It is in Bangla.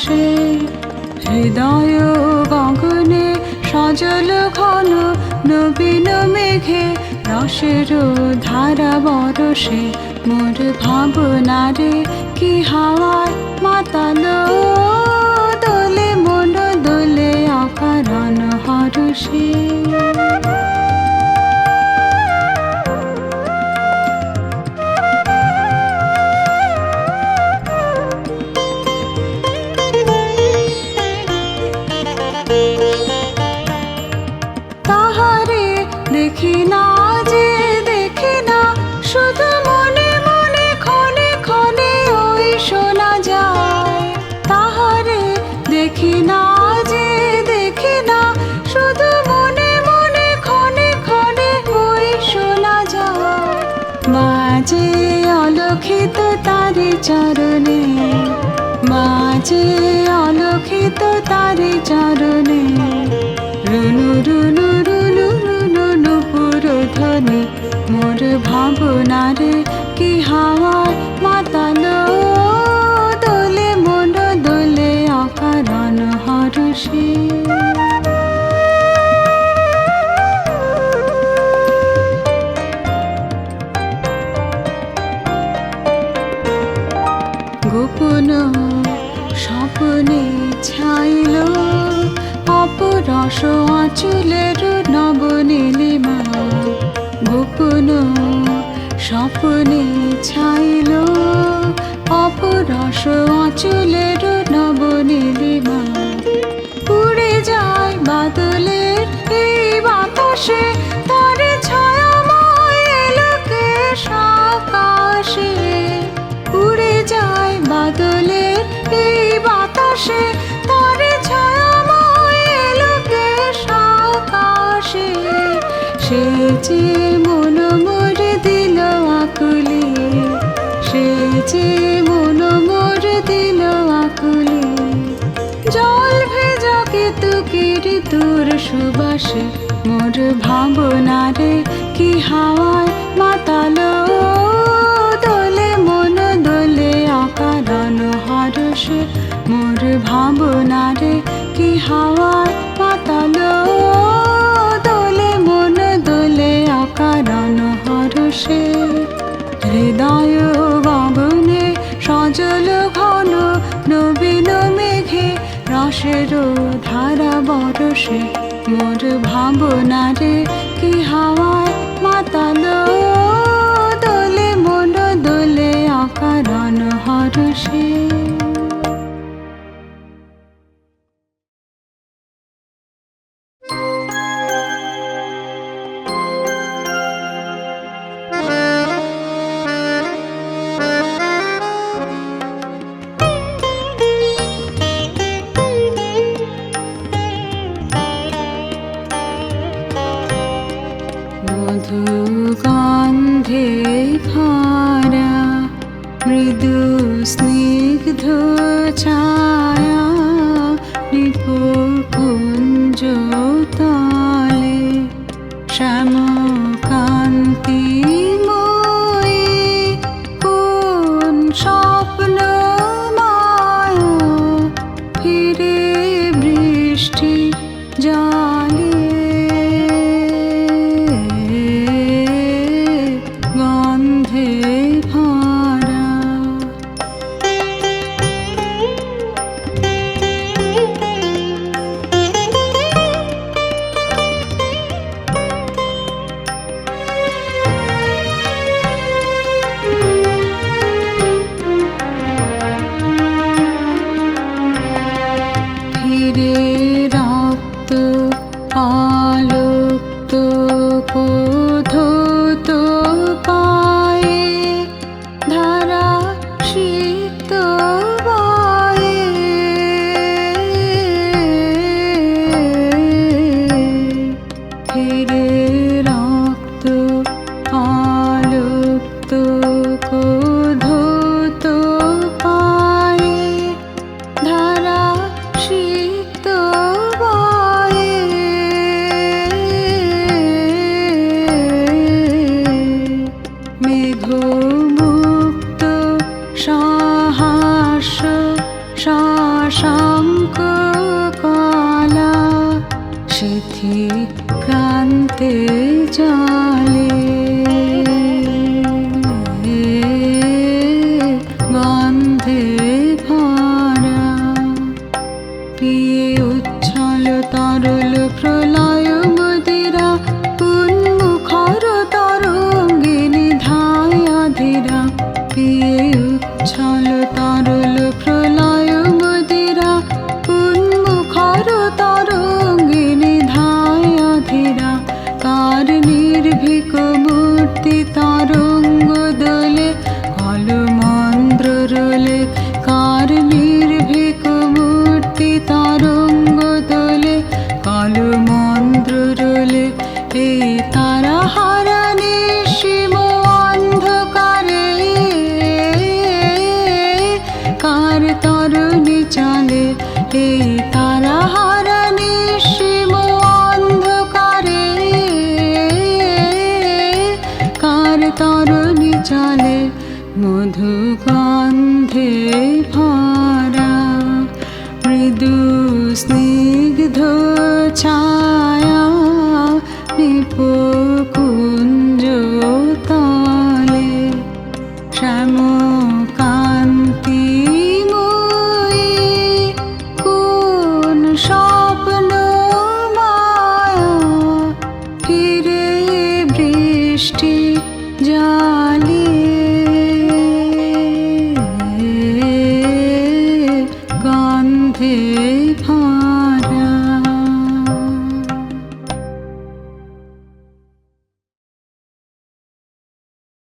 হরষে। হৃদয় গগনে সজল ঘন নবীন মেঘে রসের ধারা বরষে। মোর ভাবনারে কি হাওয়ায় মাতালো, দোলে মন দোলে অকারণ হরষে। তাহারে দেখি না যে দেখি না, শুধু মনে মনে ক্ষণে ক্ষণে ওই শোনা যায়। তাহারে দেখি না যে দেখি না, শুধু মনে মনে ক্ষণে ক্ষণে ওই শোনা যায়। মাঝে অলক্ষিত তারি চরণে, মাঝে অলক্ষিত তারি চরণে। রুনু রুনু রুনু রুনু নুপুর ধ্বনি, মোর ভাবনারে কি হাওয়ায় মাতালো, দোলে মন দোলে অকারণ হরষে। গোপন স্বপ্নে ছাইল অপরস আঁচলের নবনীলিমা। গোপন স্বপ্নে ছাইল অপরস আঁচলের নবনীলিমা। উড়ে যায় বাদলের এই বাতাসে, তারে ছায়াময় এলোকেশ আকাশে। উড়ে যায় বাদলের এই বাতাসে, তারে ছায়াময় এলোকেশ আকাশে। সে যে মন মোর দিল আকুলে, সে যে মন মোর দিল আকুলে। জল ভেজা কেতুকির তোর সুবাসে, মোর ভাবনারে কি হাওয়ায় মাতালো, দোলে মন দোলে অকারণ হরষে। মোর ভাবনারে কি হাওয়ায় মাতালো, দোলে মন দোলে অকারণ হরষে। হৃদয় গগনে সজল ঘন নবীন মেঘে রসের ধারা বরষে। মোর ভাবনারে কি হাওয়ায় মাতালো, দোলে মন দোলে অকারণ হরষে। মধুগন্ধে ভরা মৃদু স্নিগ্ধ ছায়া, নিপুকুঞ্জ তলে শ্যামকান্তিময়ী। কোন স্বপ্ন মায়া ফিরে বৃষ্টি জলে। গন্ধে ভরা তরুণী চলে মধু গন্ধে ভরা, মৃদু স্নিগ্ধ ছায়া নিপকুঞ্জ তলে, শ্যামকান্তিময়ী কোন স্বপ্ন মায়া, ফিরে বৃষ্টি জলে গন্ধে ভরা।